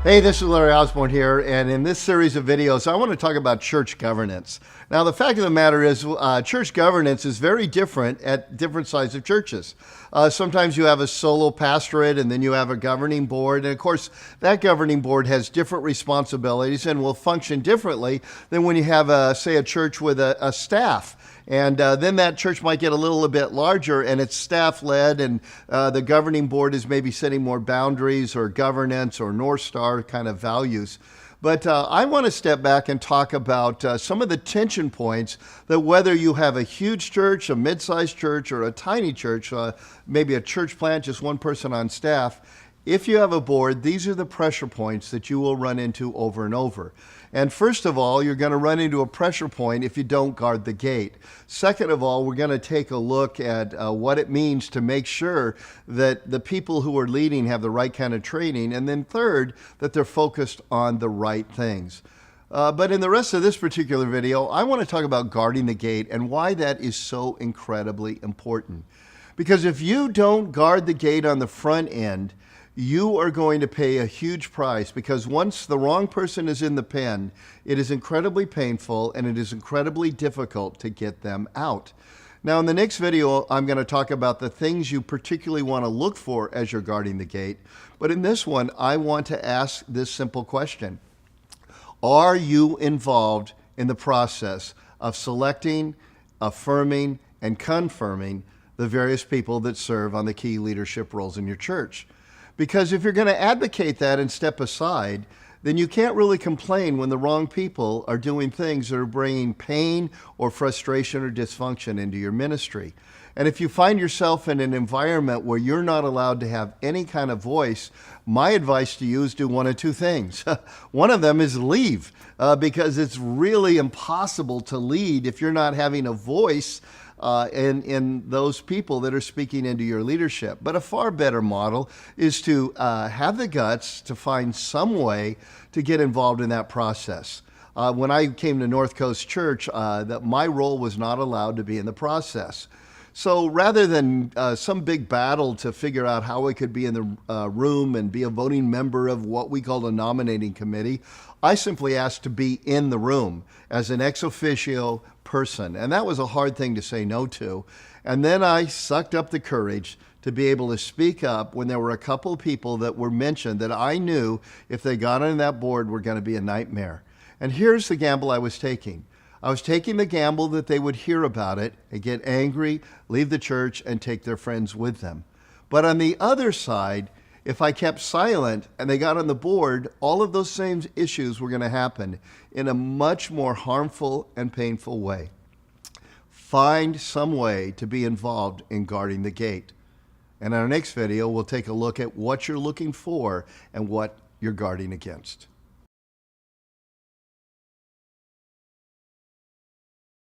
Hey, this is Larry Osborne here, and in this series of videos, I want to talk about church governance. Now, the fact of the matter is, church governance is very different at different sizes of churches. Sometimes you have a solo pastorate, and then you have a governing board, and of course, that governing board has different responsibilities and will function differently than when you have, say, a church with a staff. And then that church might get a little bit larger and it's staff-led, and the governing board is maybe setting more boundaries or governance or North Star kind of values. But I want to step back and talk about some of the tension points that whether you have a huge church, a mid-sized church, or a tiny church, maybe a church plant, just one person on staff, if you have a board, these are the pressure points that you will run into over and over. And first of all, you're going to run into a pressure point if you don't guard the gate. Second of all, we're going to take a look at what it means to make sure that the people who are leading have the right kind of training. And then third, that they're focused on the right things. But in the rest of this particular video, I want to talk about guarding the gate and why that is so incredibly important. Because if you don't guard the gate on the front end, you are going to pay a huge price, because once the wrong person is in the pen, it is incredibly painful and it is incredibly difficult to get them out. Now, in the next video, I'm going to talk about the things you particularly want to look for as you're guarding the gate. But in this one, I want to ask this simple question. Are you involved in the process of selecting, affirming, and confirming the various people that serve on the key leadership roles in your church? Because if you're going to advocate that and step aside, then you can't really complain when the wrong people are doing things that are bringing pain or frustration or dysfunction into your ministry. And if you find yourself in an environment where you're not allowed to have any kind of voice, my advice to you is do one of two things. One of them is leave, because it's really impossible to lead if you're not having a voice in those people that are speaking into your leadership. But a far better model is to have the guts to find some way to get involved in that process. When I came to North Coast Church, that my role was not allowed to be in the process. So rather than some big battle to figure out how I could be in the room and be a voting member of what we called a nominating committee, I simply asked to be in the room as an ex officio person. And that was a hard thing to say no to. And then I sucked up the courage to be able to speak up when there were a couple of people that were mentioned that I knew if they got on that board were going to be a nightmare. And here's the gamble I was taking. I was taking the gamble that they would hear about it and get angry, leave the church, and take their friends with them. But on the other side, if I kept silent and they got on the board, all of those same issues were going to happen in a much more harmful and painful way. Find some way to be involved in guarding the gate. And in our next video, we'll take a look at what you're looking for and what you're guarding against.